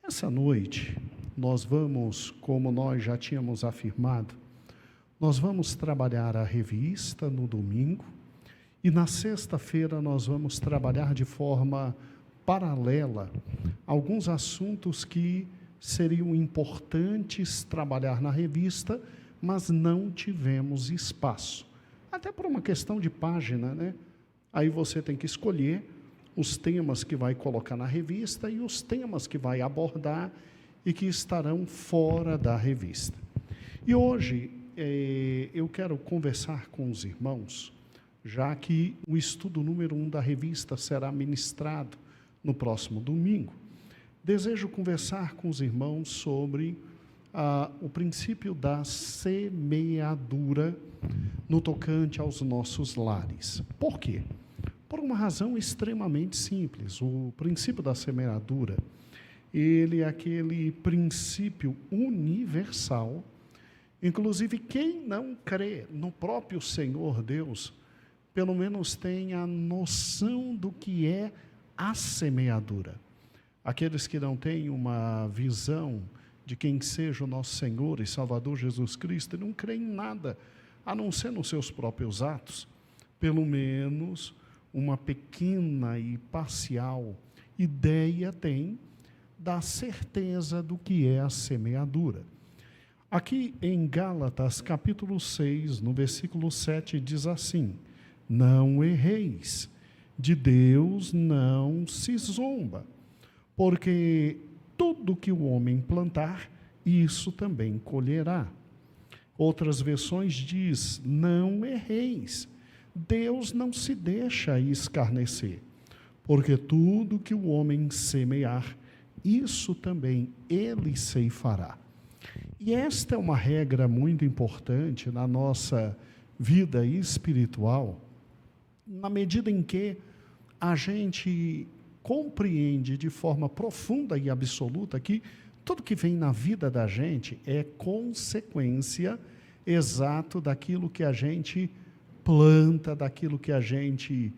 Essa noite, nós vamos, como nós já tínhamos afirmado, nós vamos trabalhar a revista no domingo e na sexta-feira nós vamos trabalhar de forma paralela alguns assuntos que seriam importantes trabalhar na revista, mas não tivemos espaço. Até por uma questão de página, né? Aí você tem que escolher os temas que vai colocar na revista e os temas que vai abordar e que estarão fora da revista. E hoje eu quero conversar com os irmãos, já que o estudo número 1 da revista será ministrado no próximo domingo. Desejo conversar com os irmãos sobre o princípio da semeadura no tocante aos nossos lares. Por quê? Por uma razão extremamente simples. O princípio da semeadura, ele é aquele princípio universal. Inclusive, quem não crê no próprio Senhor Deus, pelo menos tem a noção do que é a semeadura. Aqueles que não têm uma visão de quem seja o nosso Senhor e Salvador Jesus Cristo, não creem em nada, a não ser nos seus próprios atos, pelo menos uma pequena e parcial ideia tem da certeza do que é a semeadura. Aqui em Gálatas, capítulo 6, no versículo 7, diz assim: não erreis, de Deus não se zomba, porque tudo que o homem plantar, isso também colherá. Outras versões diz: não erreis, Deus não se deixa escarnecer, porque tudo que o homem semear, isso também ele ceifará. E esta é uma regra muito importante na nossa vida espiritual, na medida em que a gente compreende de forma profunda e absoluta que tudo que vem na vida da gente é consequência exato daquilo que a gente planta, daquilo que a gente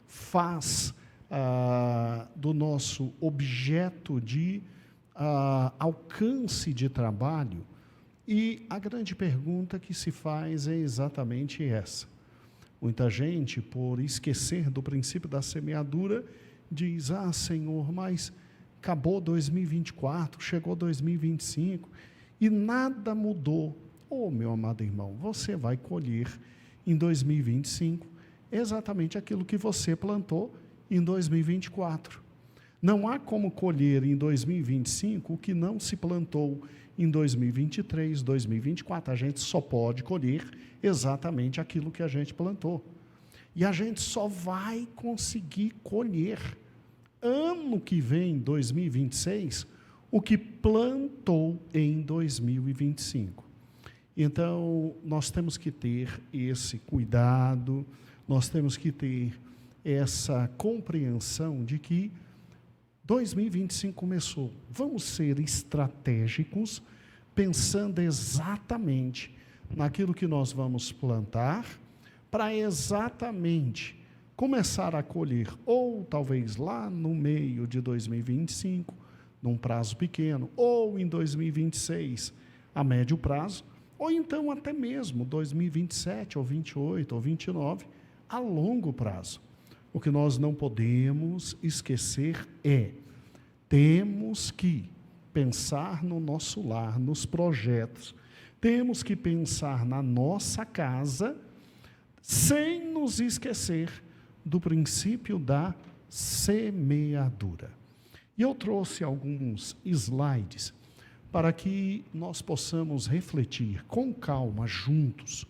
faz do nosso objeto de alcance de trabalho. E a grande pergunta que se faz é exatamente essa. Muita gente, por esquecer do princípio da semeadura, diz: Senhor, mas acabou 2024, chegou 2025 e nada mudou. Meu amado irmão, você vai colher em 2025 exatamente aquilo que você plantou em 2024. Não há como colher em 2025 o que não se plantou em 2023, 2024. A gente só pode colher exatamente aquilo que a gente plantou. E a gente só vai conseguir colher ano que vem, 2026, o que plantou em 2025. Então, nós temos que ter esse cuidado, nós temos que ter essa compreensão de que 2025 começou. Vamos ser estratégicos, pensando exatamente naquilo que nós vamos plantar, para exatamente começar a colher, ou talvez lá no meio de 2025, num prazo pequeno, ou em 2026, a médio prazo, ou então até mesmo 2027, ou 28, ou 29, a longo prazo. O que nós não podemos esquecer é, temos que pensar no nosso lar, nos projetos, temos que pensar na nossa casa, sem nos esquecer do princípio da semeadura. E eu trouxe alguns slides para que nós possamos refletir com calma, juntos,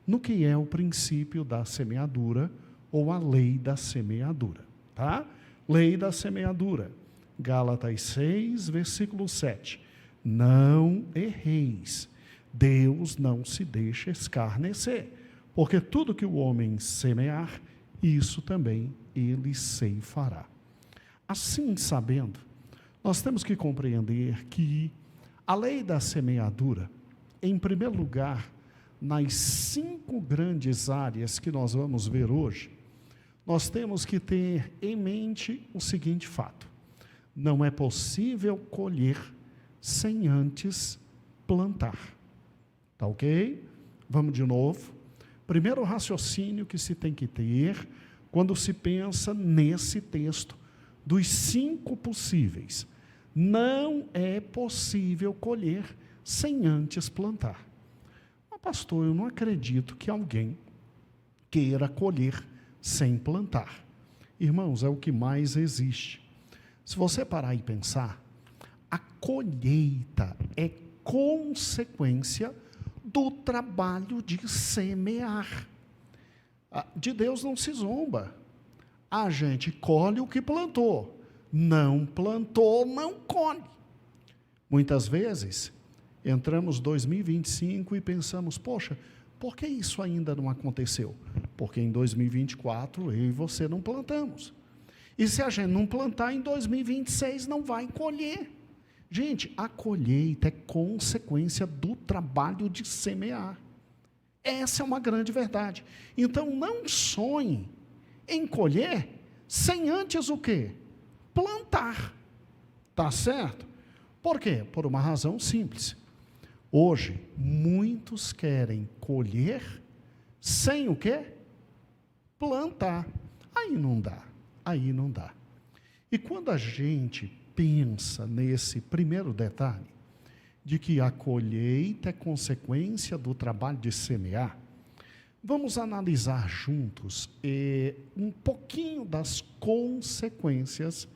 no que é o princípio da semeadura, ou a lei da semeadura, tá? Lei da semeadura, Gálatas 6, versículo 7. Não erreis, Deus não se deixa escarnecer, porque tudo que o homem semear, isso também ele ceifará. Assim, sabendo, nós temos que compreender que a lei da semeadura, em primeiro lugar, nas 5 grandes áreas que nós vamos ver hoje, nós temos que ter em mente o seguinte fato: não é possível colher sem antes plantar. Tá ok? Vamos de novo. Primeiro raciocínio que se tem que ter quando se pensa nesse texto, dos 5 possíveis. Não é possível colher sem antes plantar. Mas, pastor, eu não acredito que alguém queira colher sem plantar. Irmãos, é o que mais existe. Se você parar e pensar, a colheita é consequência do trabalho de semear. De Deus não se zomba. A gente colhe o que plantou. Não plantou, não colhe. Muitas vezes, entramos em 2025 e pensamos, poxa, por que isso ainda não aconteceu? Porque em 2024, eu e você não plantamos. E se a gente não plantar, em 2026 não vai colher. Gente, a colheita é consequência do trabalho de semear. Essa é uma grande verdade. Então, não sonhe em colher sem antes o quê? Plantar. Tá certo? Por quê? Por uma razão simples. Hoje, muitos querem colher sem o quê? Plantar. Aí não dá. Aí não dá. E quando a gente pensa nesse primeiro detalhe, de que a colheita é consequência do trabalho de semear, vamos analisar juntos um pouquinho das consequências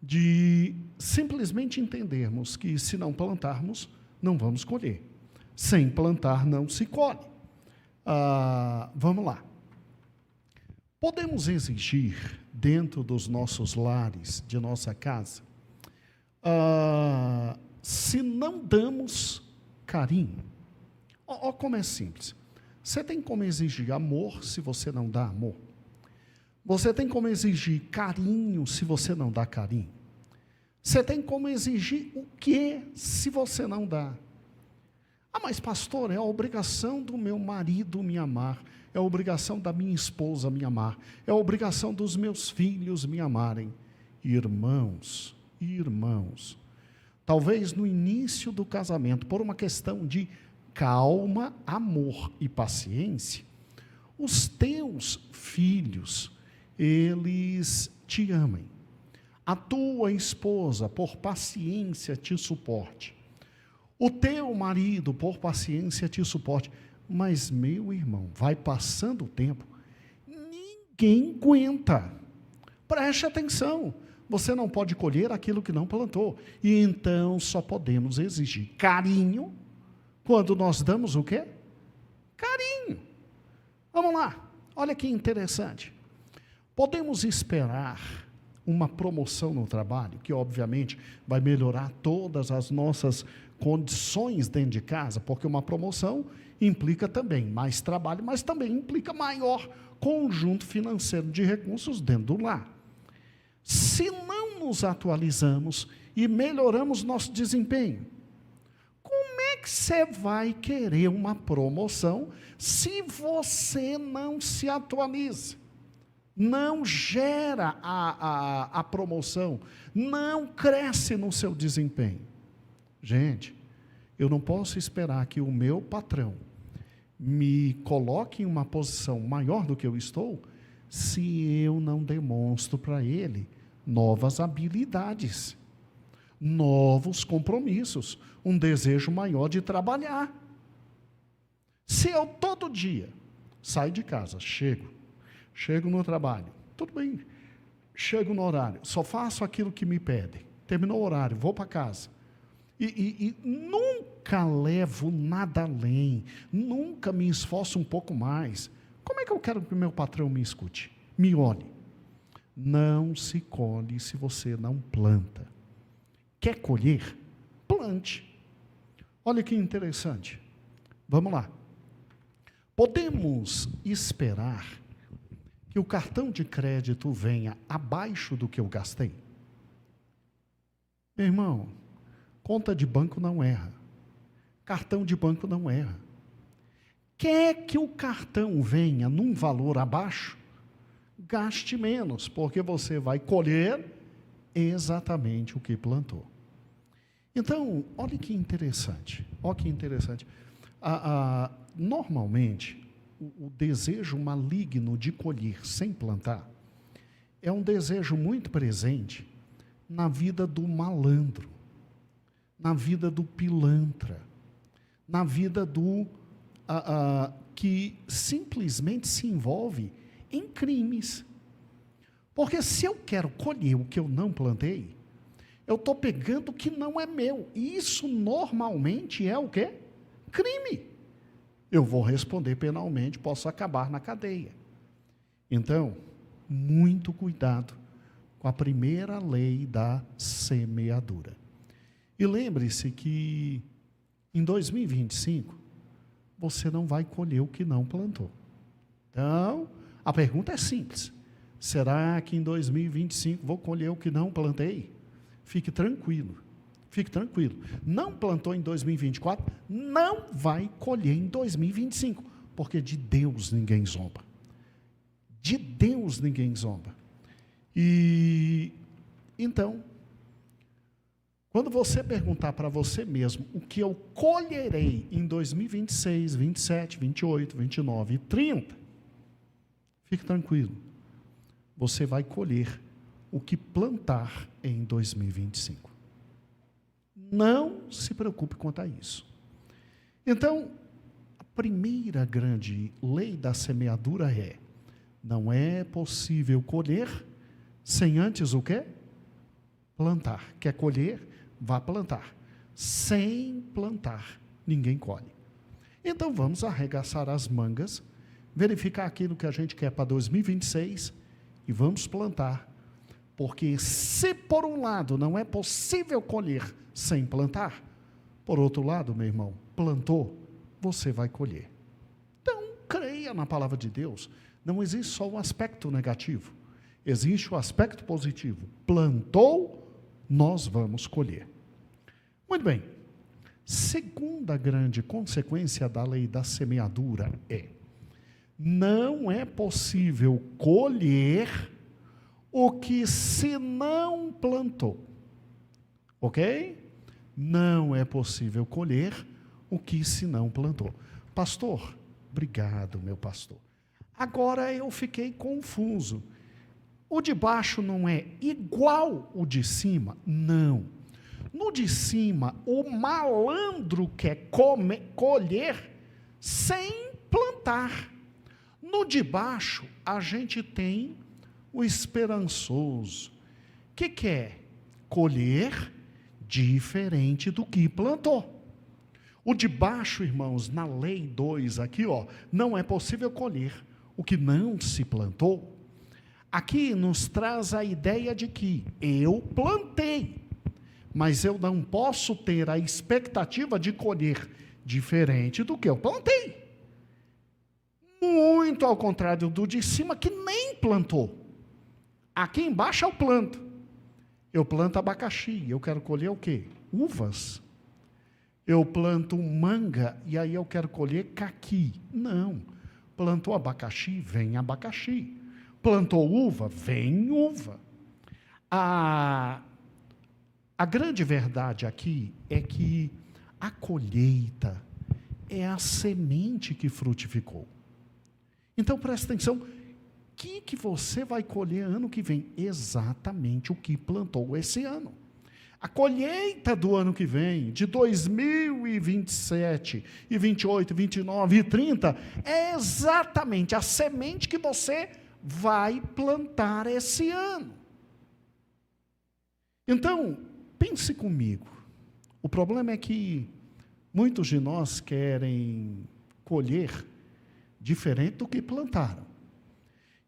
de simplesmente entendermos que se não plantarmos, não vamos colher. Sem plantar, não se colhe. Vamos lá. Podemos exigir, dentro dos nossos lares, de nossa casa, se não damos carinho, ó como é simples. Você tem como exigir amor se você não dá amor? Você tem como exigir carinho se você não dá carinho? Você tem como exigir o que se você não dá? Mas pastor, é a obrigação do meu marido me amar, é a obrigação da minha esposa me amar, é a obrigação dos meus filhos me amarem. Irmãos, talvez no início do casamento, por uma questão de calma, amor e paciência, os teus filhos, eles te amem. A tua esposa, por paciência, te suporte. O teu marido, por paciência, te suporte. Mas, meu irmão, vai passando o tempo, ninguém aguenta. Preste atenção. Você não pode colher aquilo que não plantou. E então só podemos exigir carinho quando nós damos o quê? Carinho. Vamos lá. Olha que interessante. Podemos esperar uma promoção no trabalho, que obviamente vai melhorar todas as nossas condições dentro de casa, porque uma promoção implica também mais trabalho, mas também implica maior conjunto financeiro de recursos dentro do lar. Se não nos atualizamos e melhoramos nosso desempenho, como é que você vai querer uma promoção se você não se atualiza? Não gera a promoção, não cresce no seu desempenho. Gente, eu não posso esperar que o meu patrão me coloque em uma posição maior do que eu estou, se eu não demonstro para ele novas habilidades, novos compromissos, um desejo maior de trabalhar. Se eu todo dia saio de casa, chego no trabalho, tudo bem, chego no horário, só faço aquilo que me pedem, terminou o horário, vou para casa, e nunca levo nada além, nunca me esforço um pouco mais, como é que eu quero que o meu patrão me escute, me olhe? Não se colhe se você não planta. Quer colher? Plante. Olha que interessante. Vamos lá. Podemos esperar que o cartão de crédito venha abaixo do que eu gastei? Meu irmão, conta de banco não erra. Cartão de banco não erra. Quer que o cartão venha num valor abaixo? Gaste menos, porque você vai colher exatamente o que plantou. Então, olha que interessante. Olha que interessante. Normalmente, o desejo maligno de colher sem plantar é um desejo muito presente na vida do malandro, na vida do pilantra, na vida do que simplesmente se envolve em crimes. Porque se eu quero colher o que eu não plantei, eu estou pegando o que não é meu. E isso normalmente é o quê? Crime. Eu vou responder penalmente, posso acabar na cadeia. Então, muito cuidado com a primeira lei da semeadura. E lembre-se que em 2025, você não vai colher o que não plantou. Então, a pergunta é simples. Será que em 2025 vou colher o que não plantei? Fique tranquilo. Fique tranquilo. Não plantou em 2024, não vai colher em 2025, porque de Deus ninguém zomba. De Deus ninguém zomba. E então, quando você perguntar para você mesmo o que eu colherei em 2026, 27, 28, 29 e 30, fique tranquilo. Você vai colher o que plantar em 2025. Não se preocupe quanto a isso. Então, a primeira grande lei da semeadura é: não é possível colher sem antes o quê? Plantar. Quer colher? Vá plantar. Sem plantar, ninguém colhe. Então, vamos arregaçar as mangas, verificar aquilo que a gente quer para 2026 e vamos plantar. Porque se por um lado não é possível colher sem plantar, por outro lado, meu irmão, plantou, você vai colher. Então, creia na palavra de Deus. Não existe só o aspecto negativo, existe o aspecto positivo. Plantou, nós vamos colher. Muito bem. Segunda grande consequência da lei da semeadura é: não é possível colher o que se não plantou. Ok? Não é possível colher o que se não plantou. Pastor, obrigado, meu pastor. Agora eu fiquei confuso. O de baixo não é igual o de cima? Não. No de cima, o malandro quer colher sem plantar. No de baixo, a gente tem o esperançoso, que quer colher diferente do que plantou. O de baixo, irmãos, na lei 2 aqui, não é possível colher o que não se plantou. Aqui nos traz a ideia de que eu plantei, mas eu não posso ter a expectativa de colher diferente do que eu plantei. Muito ao contrário do de cima, que nem plantou. Aqui embaixo eu planto. Eu planto abacaxi, eu quero colher o quê? Uvas. Eu planto manga e aí eu quero colher caqui. Não. Plantou abacaxi, vem abacaxi. Plantou uva, vem uva. A grande verdade aqui é que a colheita é a semente que frutificou. Então presta atenção. O que você vai colher ano que vem? Exatamente o que plantou esse ano. A colheita do ano que vem, de 2027, e 28, 29 e 30, é exatamente a semente que você vai plantar esse ano. Então, pense comigo. O problema é que muitos de nós querem colher diferente do que plantaram.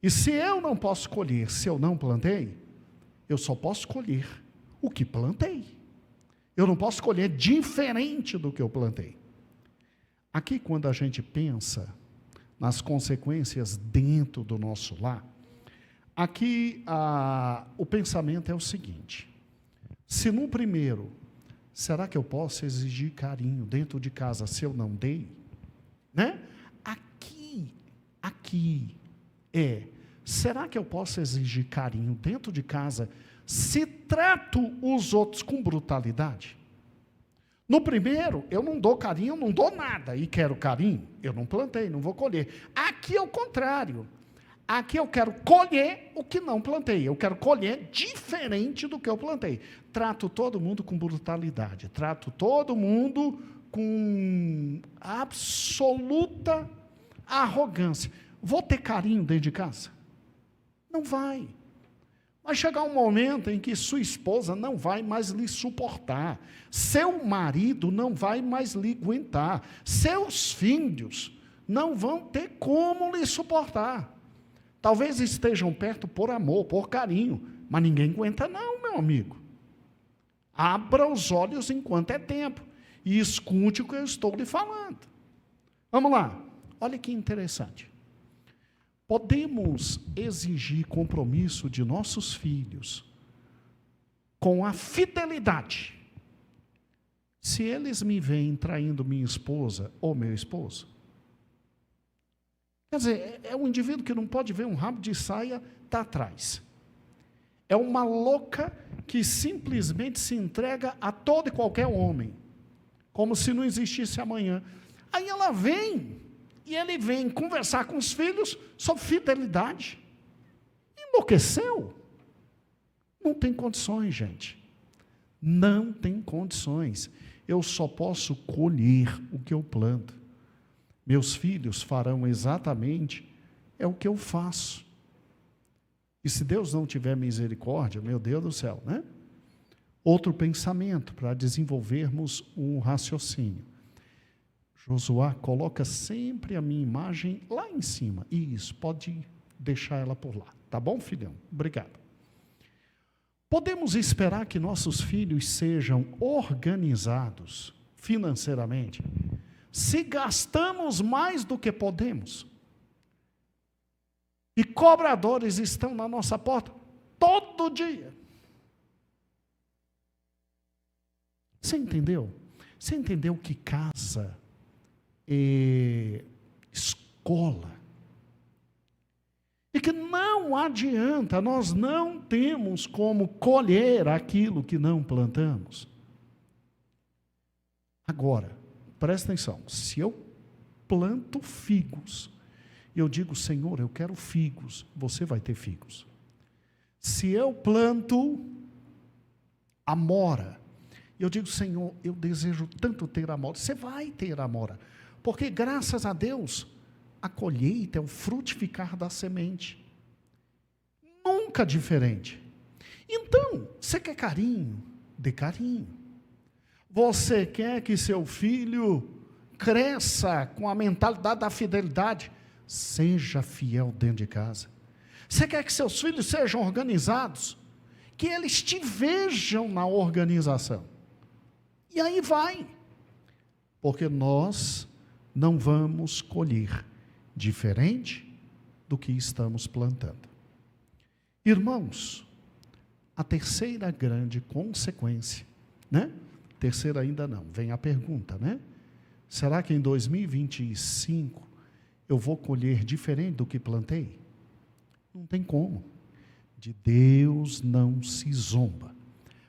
E se eu não posso colher, se eu não plantei, eu só posso colher o que plantei. Eu não posso colher diferente do que eu plantei. Aqui, quando a gente pensa nas consequências dentro do nosso lar, aqui o pensamento é o seguinte: se no primeiro, será que eu posso exigir carinho dentro de casa se eu não dei? Né? Aqui será que eu posso exigir carinho dentro de casa se trato os outros com brutalidade. No primeiro, eu não dou carinho, eu não dou nada, e quero carinho, eu não plantei, não vou colher. Aqui é o contrário. Aqui eu quero colher o que não plantei, eu quero colher diferente do que eu plantei. Trato todo mundo com brutalidade, trato todo mundo com absoluta arrogância. Vou ter carinho dentro de casa? Não vai. Vai chegar um momento em que sua esposa não vai mais lhe suportar, seu marido não vai mais lhe aguentar, seus filhos não vão ter como lhe suportar. Talvez estejam perto por amor, por carinho, mas ninguém aguenta não, meu amigo. Abra os olhos enquanto é tempo e escute o que eu estou lhe falando. Vamos lá, olha que interessante. Podemos exigir compromisso de nossos filhos com a fidelidade, se eles me veem traindo minha esposa ou meu esposo. Quer dizer, é um indivíduo que não pode ver um rabo de saia, está atrás. É uma louca que simplesmente se entrega a todo e qualquer homem, como se não existisse amanhã. Aí ela vem, e ele vem conversar com os filhos sobre fidelidade. Enlouqueceu? Não tem condições, gente. Não tem condições. Eu só posso colher o que eu planto. Meus filhos farão exatamente o que eu faço. E se Deus não tiver misericórdia, meu Deus do céu, né? Outro pensamento para desenvolvermos um raciocínio. Josué, coloca sempre a minha imagem lá em cima. Isso, pode deixar ela por lá. Tá bom, filhão? Obrigado. Podemos esperar que nossos filhos sejam organizados financeiramente se gastamos mais do que podemos? E cobradores estão na nossa porta todo dia. Você entendeu? Você entendeu que casa é escola? E que não adianta, nós não temos como colher aquilo que não plantamos. Agora, presta atenção, se eu planto figos, eu digo, Senhor, eu quero figos, você vai ter figos. Se eu planto amora, eu digo, Senhor, eu desejo tanto ter amora, você vai ter amora, porque graças a Deus, a colheita é o frutificar da semente, nunca diferente. Então, você quer carinho? Dê carinho. Você quer que seu filho cresça com a mentalidade da fidelidade? Seja fiel dentro de casa. Você quer que seus filhos sejam organizados? Que eles te vejam na organização. E aí vai. Porque nós não vamos colher diferente do que estamos plantando. Irmãos, a terceira grande consequência, né? Terceira ainda não, vem a pergunta, né? Será que em 2025 eu vou colher diferente do que plantei? Não tem como. De Deus não se zomba.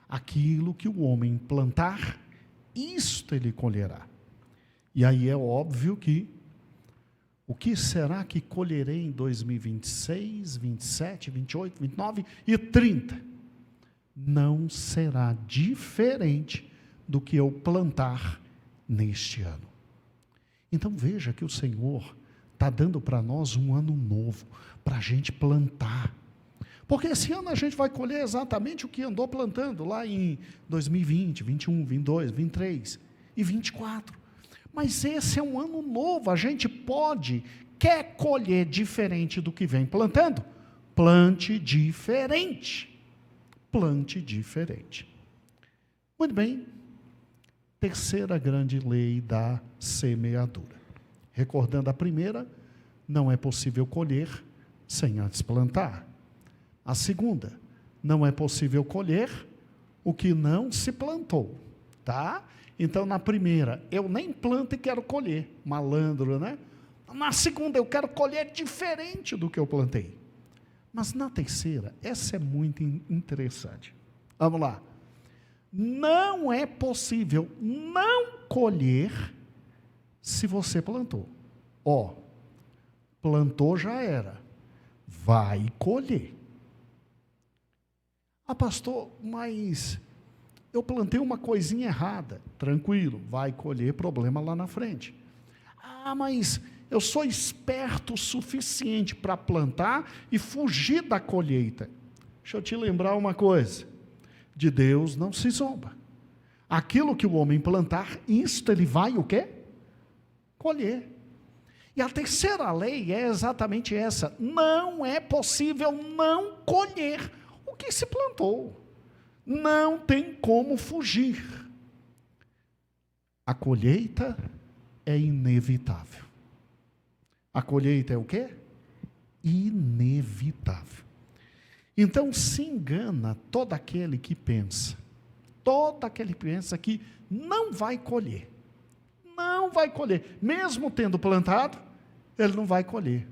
Aquilo que o homem plantar, isto ele colherá. E aí é óbvio que, o que será que colherei em 2026, 27, 28, 29 e 30? Não será diferente do que eu plantar neste ano. Então veja que o Senhor está dando para nós um ano novo, para a gente plantar. Porque esse ano a gente vai colher exatamente o que andou plantando lá em 2020, 21, 22, 23 e 24. Mas esse é um ano novo, a gente quer colher diferente do que vem plantando? Plante diferente. Plante diferente. Muito bem. Terceira grande lei da semeadura. Recordando a primeira, não é possível colher sem antes plantar. A segunda, não é possível colher o que não se plantou, tá? Então, na primeira, eu nem planto e quero colher, malandro, né? Na segunda, eu quero colher diferente do que eu plantei. Mas na terceira, essa é muito interessante. Vamos lá. Não é possível não colher se você plantou. Plantou já era. Vai colher. Pastor, mas eu plantei uma coisinha errada. Tranquilo, vai colher problema lá na frente. Mas eu sou esperto o suficiente para plantar e fugir da colheita. Deixa eu te lembrar uma coisa. De Deus não se zomba. Aquilo que o homem plantar, isto ele vai o quê? Colher. E a terceira lei é exatamente essa. Não é possível não colher o que se plantou. Não tem como fugir. A colheita é inevitável. A colheita é o quê? Inevitável. Então se engana todo aquele que pensa que não vai colher. Não vai colher. Mesmo tendo plantado, ele não vai colher.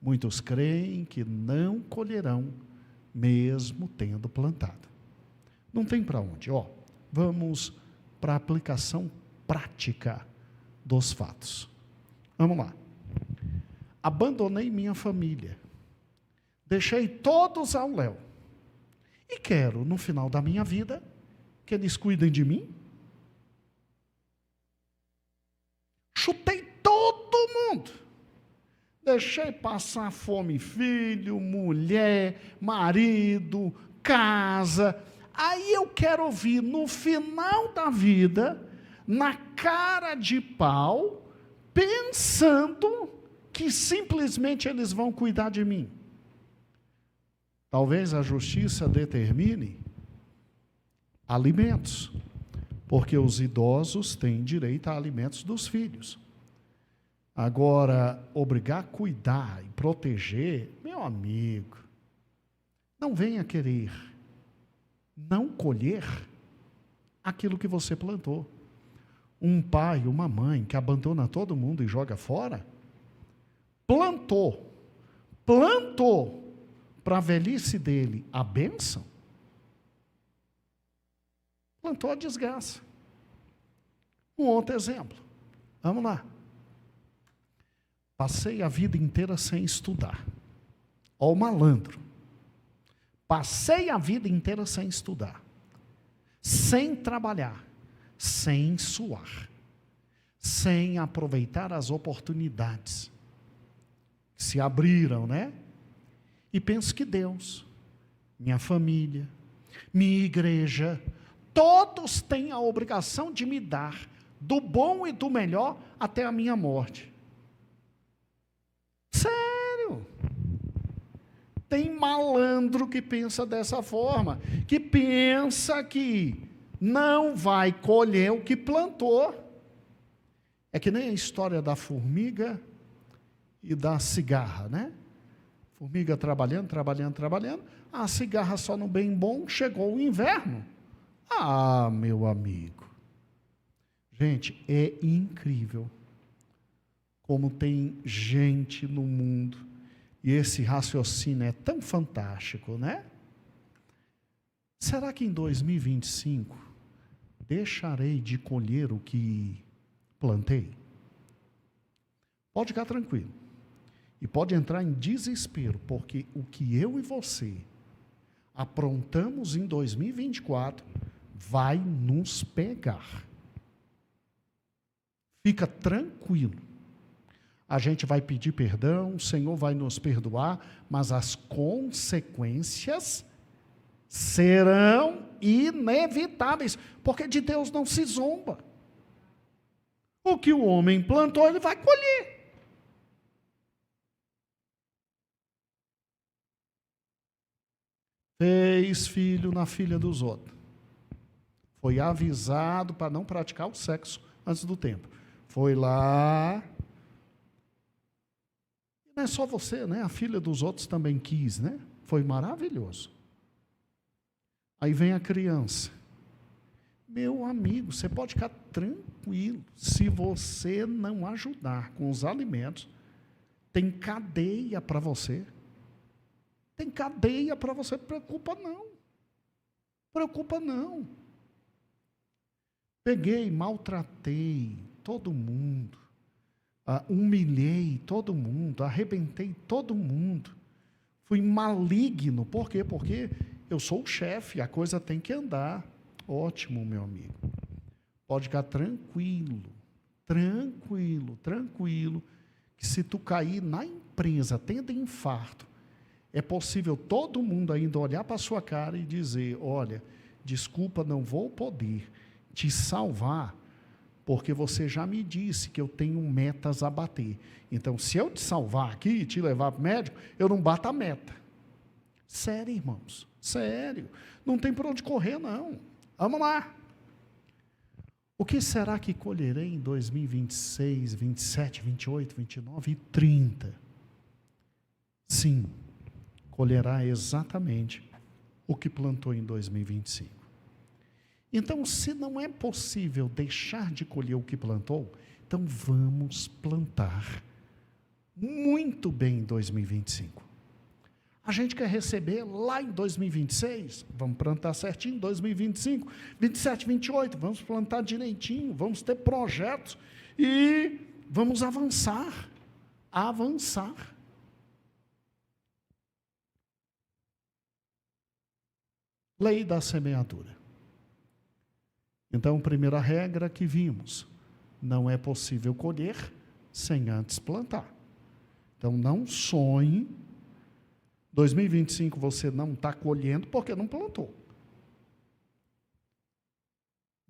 Muitos creem que não colherão, mesmo tendo plantado. Não tem para onde. Vamos para a aplicação prática dos fatos. Vamos lá. Abandonei minha família. Deixei todos ao léu. E quero, no final da minha vida, que eles cuidem de mim. Chutei todo mundo. Deixei passar fome, filho, mulher, marido, casa. Aí eu quero ouvir, no final da vida, na cara de pau, pensando que simplesmente eles vão cuidar de mim. Talvez a justiça determine alimentos, porque os idosos têm direito a alimentos dos filhos. Agora, obrigar a cuidar e proteger, meu amigo, não venha querer não colher aquilo que você plantou. Um pai, uma mãe que abandona todo mundo e joga fora, plantou para a velhice dele a bênção, plantou a desgraça. Um outro exemplo, vamos lá. Passei a vida inteira sem estudar. Ó o malandro. Passei a vida inteira sem estudar, sem trabalhar, sem suar, sem aproveitar as oportunidades que se abriram, né? E penso que Deus, minha família, minha igreja, todos têm a obrigação de me dar do bom e do melhor até a minha morte. Sério. Tem malandro que pensa dessa forma, que pensa que não vai colher o que plantou. É que nem a história da formiga e da cigarra, né? Formiga trabalhando, a cigarra só no bem bom, chegou o inverno. Meu amigo. Gente, é incrível como tem gente no mundo, e esse raciocínio é tão fantástico, né? Será que em 2025 deixarei de colher o que plantei? Pode ficar tranquilo. E pode entrar em desespero, porque o que eu e você aprontamos em 2024 vai nos pegar. Fica tranquilo. A gente vai pedir perdão, o Senhor vai nos perdoar, mas as consequências serão inevitáveis, porque de Deus não se zomba. O que o homem plantou, ele vai colher. Fez filho na filha dos outros. Foi avisado para não praticar o sexo antes do tempo. Foi lá. Não é só você, né? A filha dos outros também quis, né? Foi maravilhoso. Aí vem a criança. Meu amigo, você pode ficar tranquilo. Se você não ajudar com os alimentos, tem cadeia para você. tem cadeia para você. Preocupa não. Preocupa não. Peguei, maltratei todo mundo, humilhei todo mundo, arrebentei todo mundo, fui maligno. Por quê? Porque eu sou o chefe, a coisa tem que andar. Ótimo, meu amigo. Pode ficar tranquilo, que se tu cair na empresa, tendo infarto, é possível todo mundo ainda olhar para a sua cara e dizer: olha, desculpa, não vou poder te salvar, porque você já me disse que eu tenho metas a bater. Então, se eu te salvar aqui e te levar para o médico, eu não bato a meta. Sério, irmãos, sério. Não tem por onde correr, não. Vamos lá. O que será que colherei em 2026, 27, 28, 29 e 30? Sim, colherá exatamente o que plantou em 2025. Então, se não é possível deixar de colher o que plantou, então vamos plantar muito bem em 2025. A gente quer receber lá em 2026, vamos plantar certinho em 2025, 27, 28, vamos plantar direitinho, vamos ter projetos e vamos avançar. Lei da semeadura. Então, primeira regra que vimos: não é possível colher sem antes plantar. Então, não sonhe. 2025 você não está colhendo porque não plantou.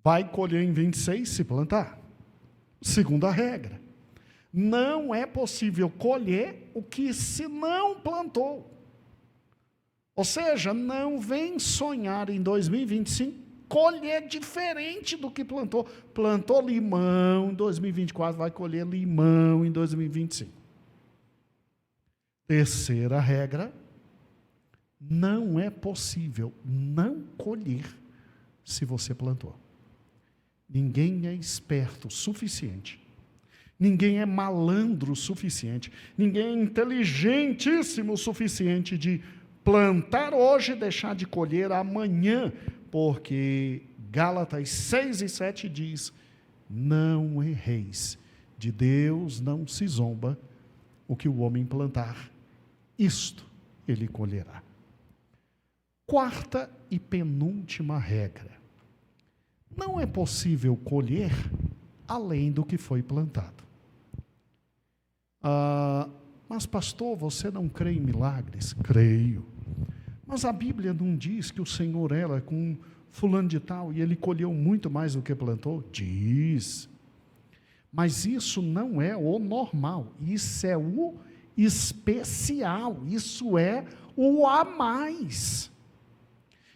Vai colher em 26 se plantar. Segunda regra: não é possível colher o que se não plantou. Ou seja, não vem sonhar em 2025 colher diferente do que plantou. Plantou limão em 2024, vai colher limão em 2025. Terceira regra: não é possível não colher se você plantou. Ninguém é esperto o suficiente, ninguém é malandro o suficiente, ninguém é inteligentíssimo o suficiente de plantar hoje e deixar de colher amanhã, porque Gálatas 6:7 diz: não erreis, de Deus não se zomba, o que o homem plantar, isto ele colherá. Quarta e penúltima regra: não é possível colher além do que foi plantado. Mas pastor, você não crê em milagres? Creio. Mas a Bíblia não diz que o Senhor era com fulano de tal e ele colheu muito mais do que plantou? Diz. Mas isso não é o normal, isso é o especial, isso é o a mais.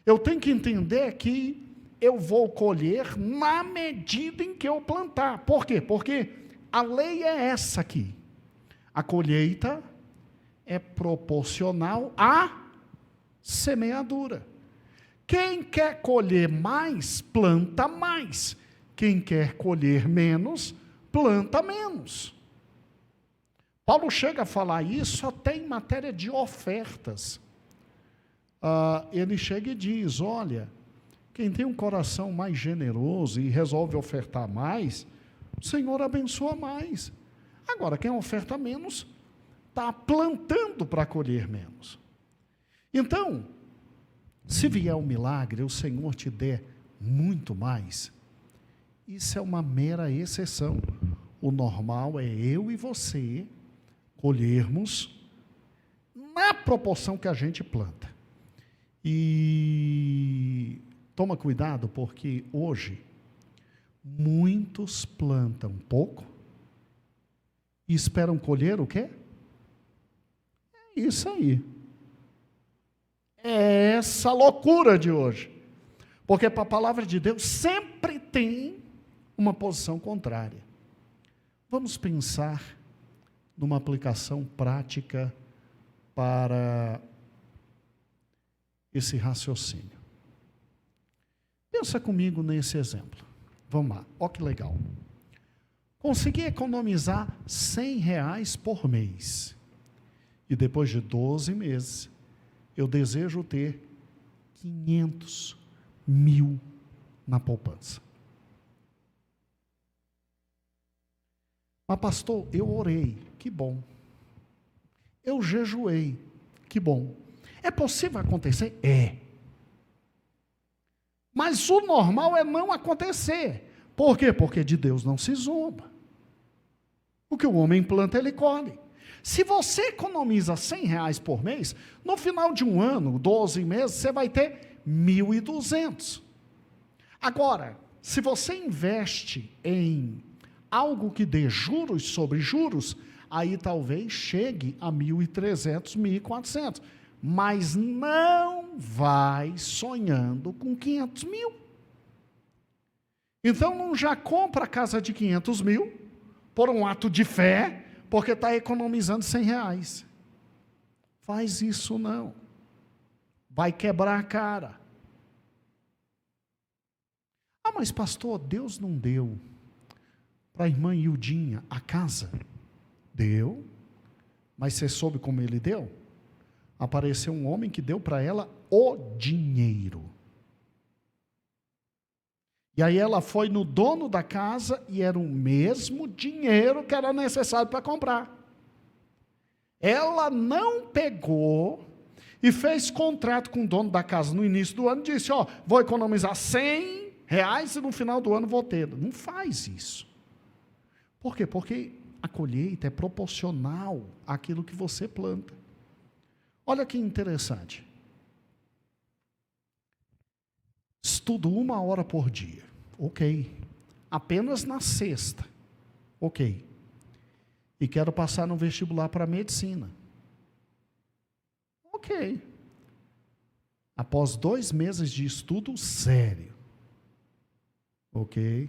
Eu tenho que entender que eu vou colher na medida em que eu plantar. Por quê? Porque a lei é essa aqui. A colheita é proporcional à semeadura. Quem quer colher mais, planta mais. Quem quer colher menos, planta menos. Paulo chega a falar isso até em matéria de ofertas. Ele chega e diz: olha, quem tem um coração mais generoso e resolve ofertar mais, o Senhor abençoa mais. Agora, quem oferta menos, está plantando para colher menos. Então, se vier um milagre, o Senhor te der muito mais, isso é uma mera exceção. O normal é eu e você colhermos na proporção que a gente planta. E toma cuidado, porque hoje muitos plantam pouco e esperam colher o quê? É isso aí. É essa loucura de hoje. Porque para a palavra de Deus sempre tem uma posição contrária. Vamos pensar numa aplicação prática para esse raciocínio. Pensa comigo nesse exemplo. Vamos lá, olha que legal. Consegui economizar R$100 por mês. E depois de 12 meses, eu desejo ter 500 mil na poupança. Mas pastor, eu orei, que bom. Eu jejuei, que bom. É possível acontecer? É. Mas o normal é não acontecer. Por quê? Porque de Deus não se zomba. O que o homem planta, ele colhe. Se você economiza R$100 por mês, no final de um ano, 12 meses, você vai ter 1.200. Agora, se você investe em algo que dê juros sobre juros, aí talvez chegue a 1.300, 1.400. Mas não vai sonhando com 500 mil. Então não já compra a casa de 500 mil, por um ato de fé, porque está economizando R$100. Faz isso não. Vai quebrar a cara. Ah, mas pastor, Deus não deu para a irmã Ildinha a casa? Deu. Mas você soube como ele deu? Apareceu um homem que deu para ela o dinheiro. E aí ela foi no dono da casa e era o mesmo dinheiro que era necessário para comprar. Ela não pegou e fez contrato com o dono da casa no início do ano e disse, vou economizar R$100 e no final do ano vou ter. Não faz isso. Por quê? Porque a colheita é proporcional àquilo que você planta. Olha que interessante. Estudo 1 hora por dia. Ok. Apenas na sexta. Ok. E quero passar no vestibular para medicina. Ok. Após 2 meses de estudo sério. Ok.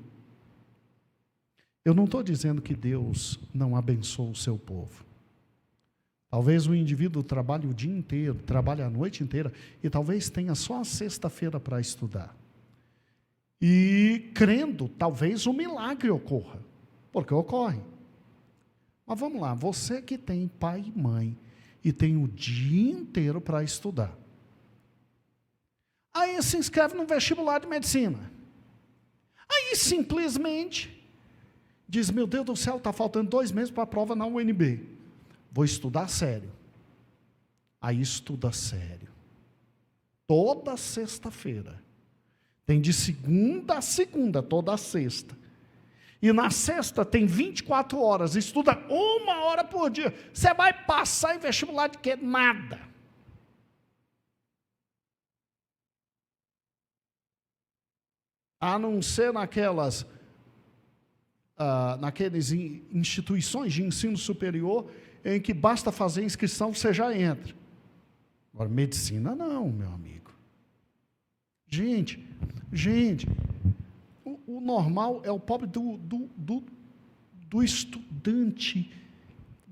Eu não estou dizendo que Deus não abençoa o seu povo. Talvez o indivíduo trabalhe o dia inteiro, trabalhe a noite inteira, e talvez tenha só a sexta-feira para estudar. E crendo, talvez um milagre ocorra, porque ocorre. Mas vamos lá, você que tem pai e mãe, e tem o dia inteiro para estudar. Aí se inscreve no vestibular de medicina. Aí simplesmente diz, meu Deus do céu, está faltando 2 meses para a prova na UNB. Vou estudar sério. Aí estuda sério. Toda sexta-feira. Tem de segunda a segunda, toda sexta. E na sexta tem 24 horas. Estuda 1 hora por dia. Você vai passar em vestibular de quê? Nada. A não ser naquelas instituições de ensino superior em que basta fazer inscrição, você já entra. Agora, medicina não, meu amigo. Gente, o normal é o pobre do estudante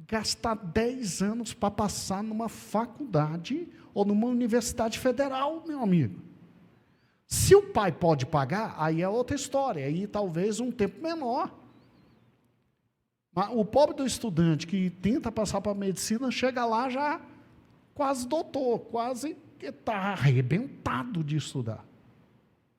gastar 10 anos para passar numa faculdade ou numa universidade federal, meu amigo. Se o pai pode pagar, aí é outra história, aí talvez um tempo menor. Mas o pobre do estudante que tenta passar para a medicina, chega lá já quase doutor, quase que está arrebentado de estudar.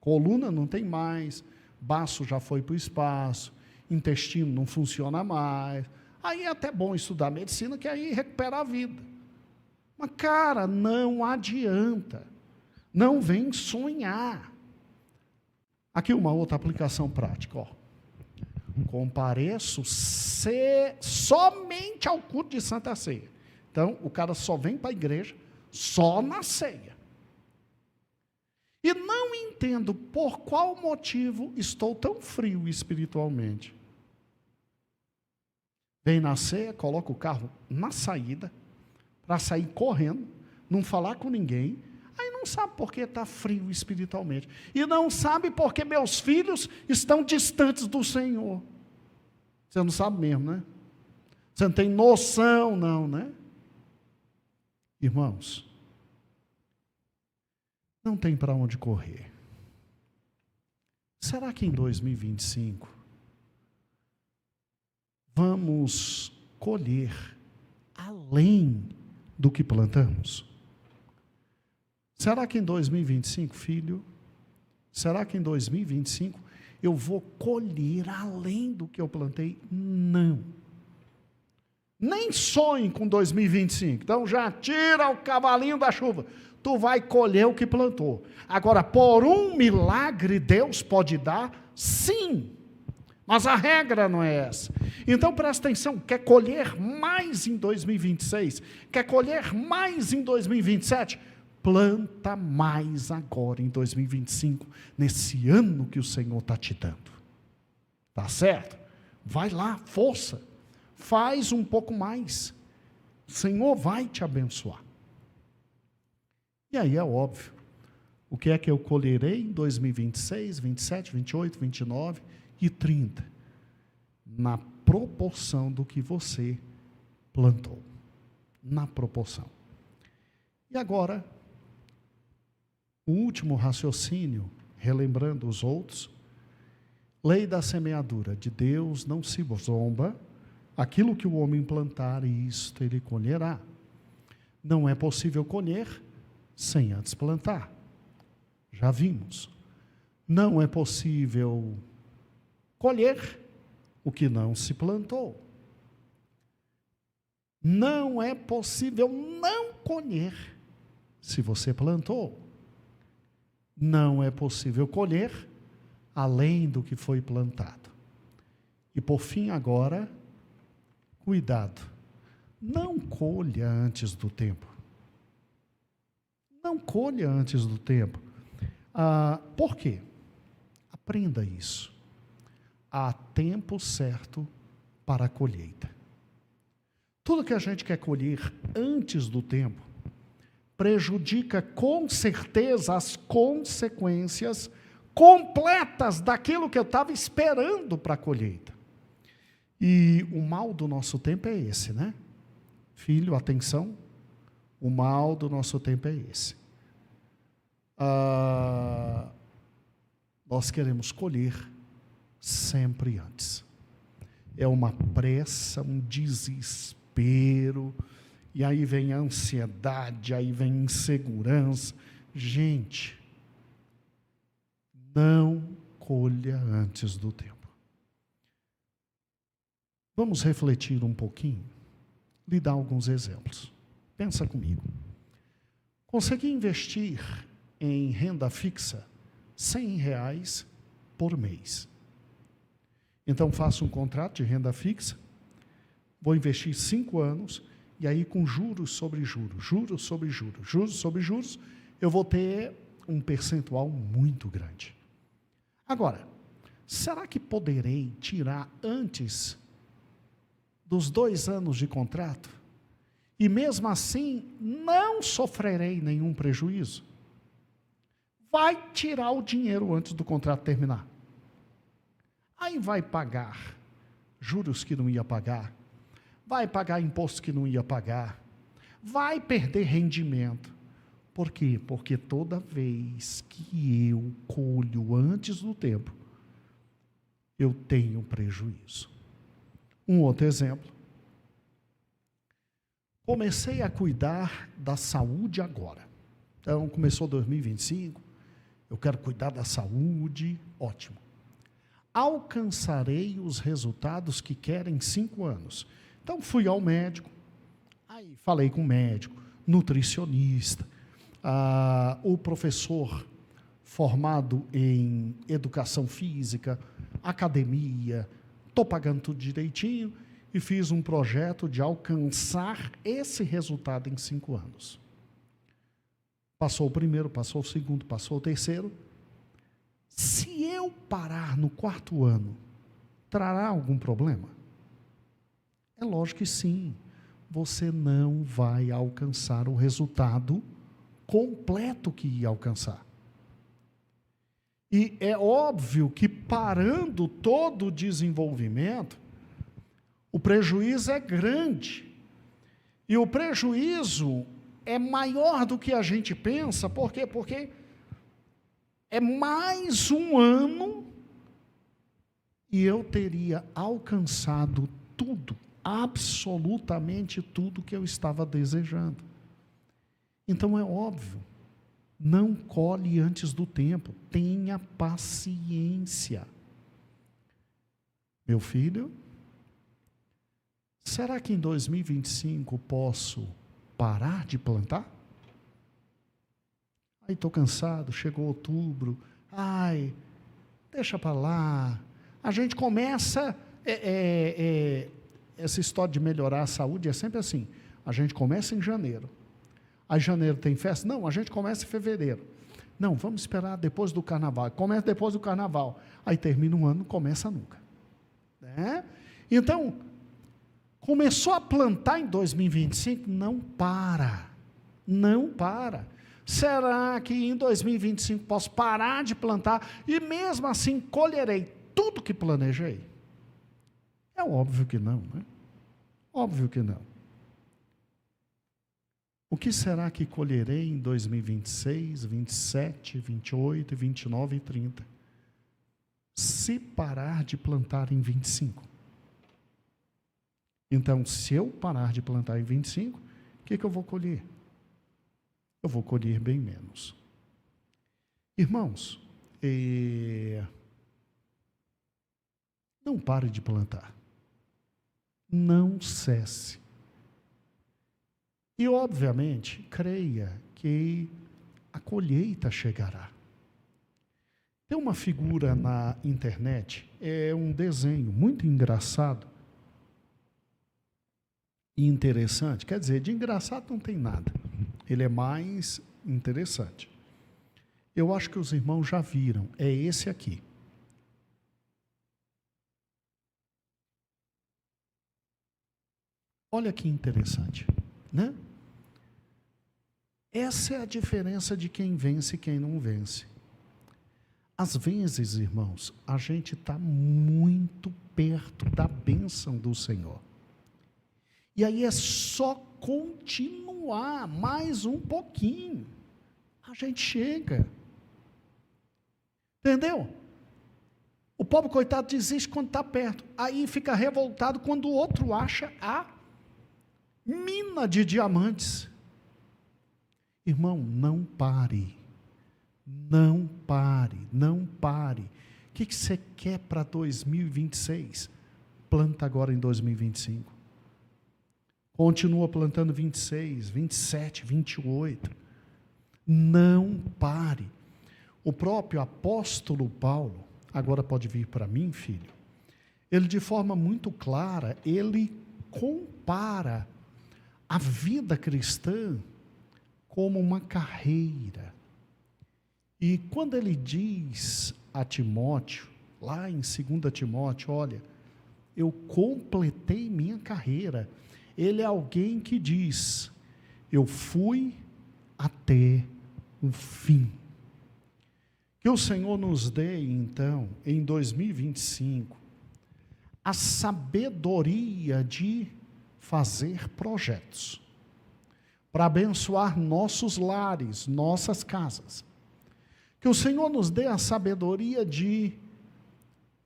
Coluna não tem mais, baço já foi para o espaço, intestino não funciona mais. Aí é até bom estudar medicina, que aí recupera a vida. Mas, cara, não adianta. Não vem sonhar. Aqui uma outra aplicação prática, compareço somente ao culto de Santa Ceia. Então, o cara só vem para a igreja só na ceia. E não entendo por qual motivo estou tão frio espiritualmente. Vem na ceia, coloca o carro na saída, para sair correndo, não falar com ninguém, aí não sabe por que está frio espiritualmente. E não sabe por que meus filhos estão distantes do Senhor. Você não sabe mesmo, né? Você não tem noção, não, né? Irmãos, não tem para onde correr. Será que em 2025 vamos colher além do que plantamos? Será que em 2025, filho, será que em 2025 eu vou colher além do que eu plantei? Não. Nem sonhe com 2025. Então já tira o cavalinho da chuva. Tu vai colher o que plantou. Agora, por um milagre, Deus pode dar? Sim. Mas a regra não é essa. Então presta atenção, quer colher mais em 2026? Quer colher mais em 2027? Planta mais agora em 2025, nesse ano que o Senhor está te dando. Tá certo? Vai lá, força. Faz um pouco mais. O Senhor vai te abençoar. E aí é óbvio. O que é que eu colherei em 2026, 27, 28, 29 e 30? Na proporção do que você plantou. Na proporção. E agora, o último raciocínio, relembrando os outros, lei da semeadura, de Deus não se zomba, aquilo que o homem plantar, isto ele colherá. Não é possível colher sem antes plantar. Já vimos. Não é possível colher o que não se plantou. Não é possível não colher se você plantou. Não é possível colher além do que foi plantado. E por fim agora, cuidado. Não colha antes do tempo. Não colha antes do tempo. Por quê? Aprenda isso. Há tempo certo para a colheita. Tudo que a gente quer colher antes do tempo prejudica com certeza as consequências completas daquilo que eu estava esperando para a colheita. E o mal do nosso tempo é esse, né? Filho, atenção, o mal do nosso tempo é esse. Nós queremos colher sempre antes. É uma pressa, um desespero, e aí vem a ansiedade, aí vem a insegurança. Gente, não colha antes do tempo. Vamos refletir um pouquinho, lhe dar alguns exemplos. Pensa comigo. Consegui investir em renda fixa R$100 por mês. Então faço um contrato de renda fixa, vou investir 5 anos, e aí com juros sobre juros, juros sobre juros, juros sobre juros, eu vou ter um percentual muito grande. Agora, será que poderei tirar antes dos 2 anos de contrato? E mesmo assim, não sofrerei nenhum prejuízo? Vai tirar o dinheiro antes do contrato terminar. Aí vai pagar juros que não ia pagar, vai pagar imposto que não ia pagar, vai perder rendimento. Por quê? Porque toda vez que eu colho antes do tempo, eu tenho prejuízo. Um outro exemplo. Comecei a cuidar da saúde agora. Então, começou 2025, eu quero cuidar da saúde, ótimo. Alcançarei os resultados que quero em 5 anos. Então, fui ao médico, aí falei com o médico, nutricionista, o professor formado em educação física, academia, estou pagando tudo direitinho e fiz um projeto de alcançar esse resultado em 5 anos. Passou o primeiro, passou o segundo, passou o terceiro. Se eu parar no 4º ano, trará algum problema? É lógico que sim. Você não vai alcançar o resultado completo que ia alcançar. E é óbvio que parando todo o desenvolvimento, o prejuízo é grande. E o prejuízo é maior do que a gente pensa. Por quê? Porque é mais um ano e eu teria alcançado tudo, absolutamente tudo que eu estava desejando. Então é óbvio Não colhe antes do tempo. Tenha paciência. Meu filho, será que em 2025 posso parar de plantar? Aí estou cansado, chegou outubro. Ai, deixa para lá. A gente começa... essa história de melhorar a saúde é sempre assim. A gente começa em janeiro. Aí janeiro tem festa? Não, a gente começa em fevereiro. Não, vamos esperar depois do carnaval. Começa depois do carnaval. Aí termina um ano, não começa nunca. Né? Então, começou a plantar em 2025, não para. Não para. Será que em 2025 posso parar de plantar e mesmo assim colherei tudo que planejei? É óbvio que não, né? Óbvio que não. O que será que colherei em 2026, 27, 28, 29 e 30? Se parar de plantar em 25. Então, se eu parar de plantar em 25, o que eu vou colher? Eu vou colher bem menos. Irmãos, não pare de plantar. Não cesse. E, obviamente, creia que a colheita chegará. Tem uma figura na internet, é um desenho muito engraçado e interessante. Quer dizer, de engraçado não tem nada. Ele é mais interessante. Eu acho que os irmãos já viram. É esse aqui. Olha que interessante, né? Essa é a diferença de quem vence e quem não vence. Às vezes, irmãos, a gente está muito perto da bênção do Senhor. E aí é só continuar mais um pouquinho. A gente chega. Entendeu? O pobre coitado desiste quando está perto. Aí fica revoltado quando o outro acha a mina de diamantes. Irmão, não pare. Não pare, não pare. O que você quer para 2026? Planta agora em 2025. Continua plantando 26, 27, 28. Não pare. O próprio apóstolo Paulo, agora pode vir para mim, filho, ele de forma muito clara, ele compara a vida cristã como uma carreira. E quando ele diz a Timóteo, lá em 2 Timóteo, olha, eu completei minha carreira. Ele é alguém que diz, eu fui até o fim. Que o Senhor nos dê, então, em 2025, a sabedoria de fazer projetos, para abençoar nossos lares, nossas casas. Que o Senhor nos dê a sabedoria de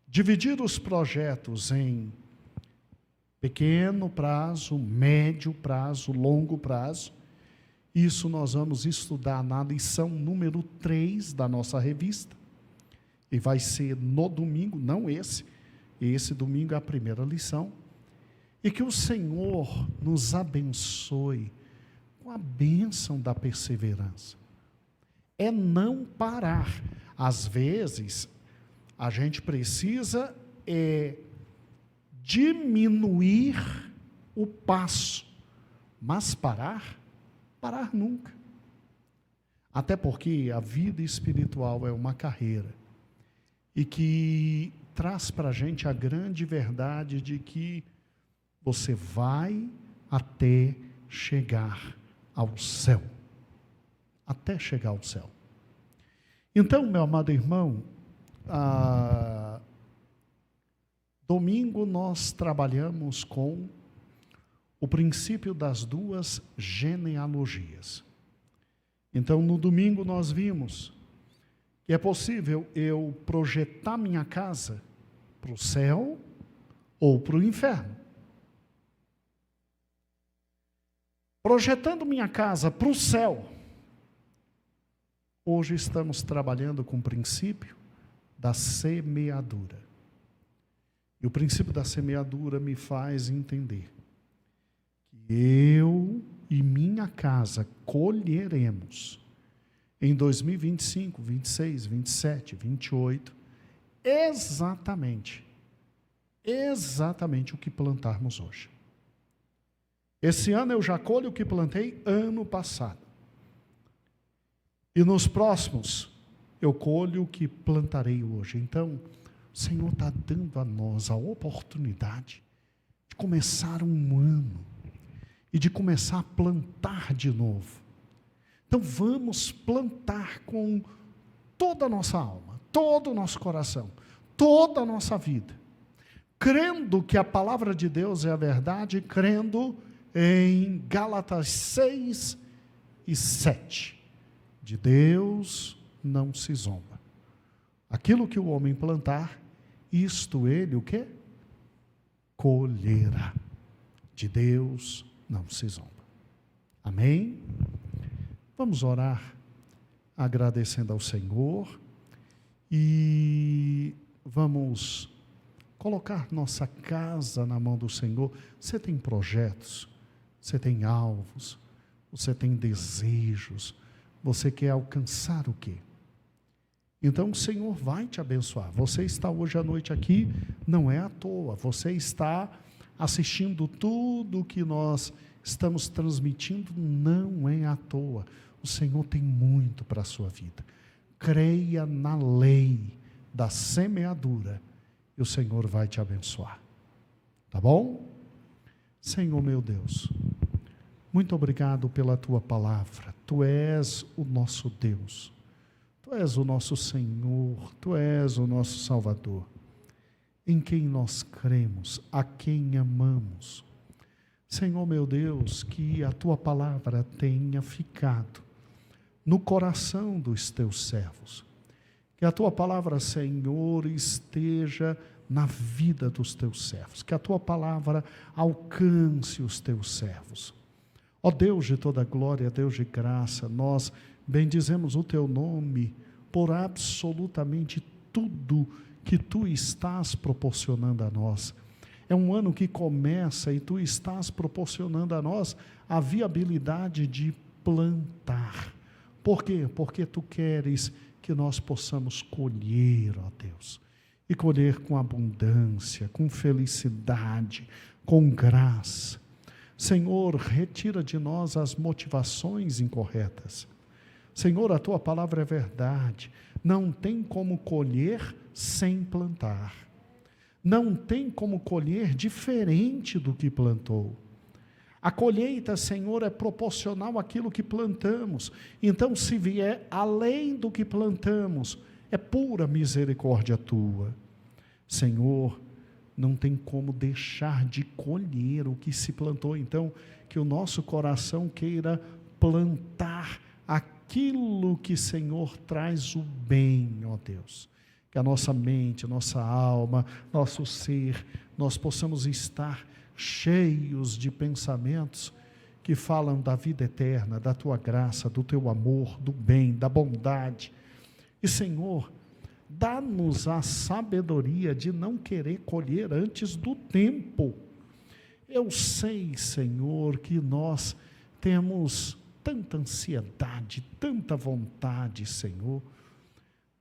dividir os projetos em pequeno prazo, médio prazo, longo prazo. Isso nós vamos estudar na lição número 3 da nossa revista. E vai ser no domingo, não esse. Esse domingo é a primeira lição. E que o Senhor nos abençoe com a bênção da perseverança. É não parar. Às vezes, a gente precisa diminuir o passo, mas parar nunca. Até porque a vida espiritual é uma carreira e que traz para a gente a grande verdade de que você vai até chegar ao céu. Até chegar ao céu. Então, meu amado irmão, domingo nós trabalhamos com o princípio das 2 genealogias. Então, no domingo nós vimos que é possível eu projetar minha casa para o céu ou para o inferno. Projetando minha casa para o céu, Hoje estamos trabalhando com o princípio da semeadura. E o princípio da semeadura me faz entender que eu e minha casa colheremos em 2025, 26, 27, 28, exatamente o que plantarmos hoje. Esse ano eu já colho o que plantei ano passado. E nos próximos, eu colho o que plantarei hoje. Então, o Senhor está dando a nós a oportunidade de começar um ano e de começar a plantar de novo. Então, vamos plantar com toda a nossa alma, todo o nosso coração, toda a nossa vida, crendo que a palavra de Deus é a verdade, crendo em Gálatas 6 e 7. De Deus não se zomba. Aquilo que o homem plantar, isto ele o quê? Colherá. De Deus não se zomba. Amém? Vamos orar agradecendo ao Senhor e vamos colocar nossa casa na mão do Senhor. Você tem projetos, você tem alvos, você tem desejos, você quer alcançar o quê? Então o Senhor vai te abençoar. Você está hoje à noite aqui, não é à toa. Você está assistindo tudo o que nós estamos transmitindo, não é à toa. O Senhor tem muito para a sua vida. Creia na lei da semeadura e o Senhor vai te abençoar. Tá bom? Senhor meu Deus, muito obrigado pela tua palavra. Tu és o nosso Deus. Tu és o nosso Senhor, Tu és o nosso Salvador, em quem nós cremos, a quem amamos. Senhor meu Deus, que a Tua palavra tenha ficado no coração dos Teus servos. Que a Tua palavra, Senhor, esteja na vida dos Teus servos. Que a Tua palavra alcance os Teus servos. Ó Deus de toda glória, Deus de graça, nós bendizemos o Teu nome por absolutamente tudo que Tu estás proporcionando a nós. É um ano que começa e Tu estás proporcionando a nós a viabilidade de plantar. Por quê? Porque Tu queres que nós possamos colher, ó Deus, e colher com abundância, com felicidade, com graça. Senhor, retira de nós as motivações incorretas. Senhor, a Tua palavra é verdade. Não tem como colher sem plantar. Não tem como colher diferente do que plantou. A colheita, Senhor, é proporcional àquilo que plantamos. Então, se vier além do que plantamos, é pura misericórdia Tua. Senhor, não tem como deixar de colher o que se plantou. Então, que o nosso coração queira plantar aquilo que, Senhor, traz o bem, ó Deus. Que a nossa mente, nossa alma, nosso ser, nós possamos estar cheios de pensamentos que falam da vida eterna, da Tua graça, do Teu amor, do bem, da bondade. E, Senhor, dá-nos a sabedoria de não querer colher antes do tempo. Eu sei, Senhor, que nós temos tanta ansiedade, tanta vontade, Senhor.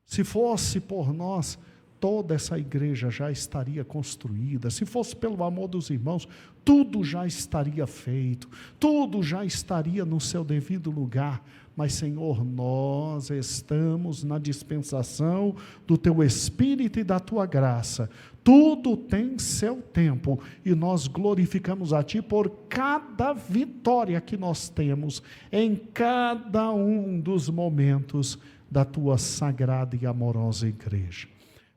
Se fosse por nós, toda essa igreja já estaria construída. Se fosse pelo amor dos irmãos, tudo já estaria feito, tudo já estaria no seu devido lugar. Mas, Senhor, nós estamos na dispensação do Teu Espírito e da Tua graça. Tudo tem seu tempo e nós glorificamos a Ti por cada vitória que nós temos em cada um dos momentos da Tua sagrada e amorosa igreja.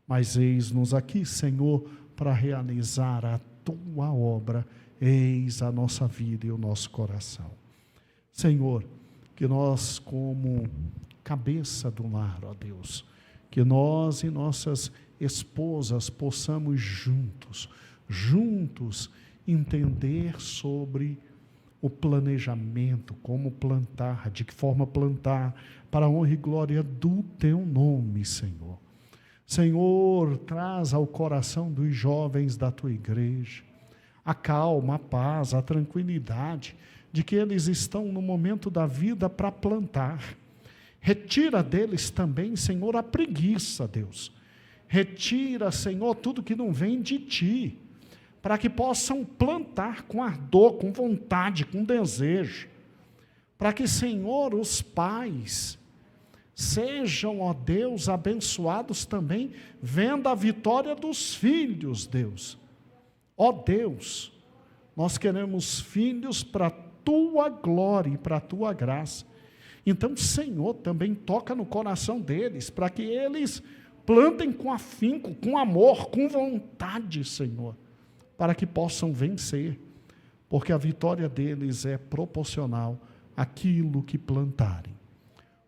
Mas eis-nos aqui, Senhor, para realizar a Tua obra. Eis a nossa vida e o nosso coração. Senhor, que nós, como cabeça do lar, ó Deus, que nós e nossas esposas possamos juntos entender sobre o planejamento, como plantar, de que forma plantar, para a honra e glória do teu nome, Senhor. Senhor, traz ao coração dos jovens da tua igreja a calma, a paz, a tranquilidade, de que eles estão no momento da vida para plantar. Retira deles também, Senhor, a preguiça, Deus. Retira, Senhor, tudo que não vem de ti, para que possam plantar com ardor, com vontade, com desejo. Para que, Senhor, os pais sejam, ó Deus, abençoados também, vendo a vitória dos filhos, Deus. Ó Deus, nós queremos filhos para a tua glória e para a tua graça. Então, Senhor, também toca no coração deles, para que eles plantem com afinco, com amor, com vontade, Senhor, para que possam vencer, porque a vitória deles é proporcional àquilo que plantarem.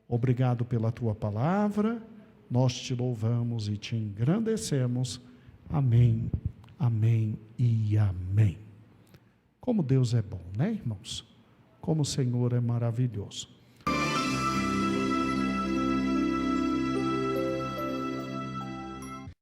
Obrigado pela tua palavra, nós te louvamos e te engrandecemos. Amém, amém e amém. Como Deus é bom, né, irmãos? Como o Senhor é maravilhoso.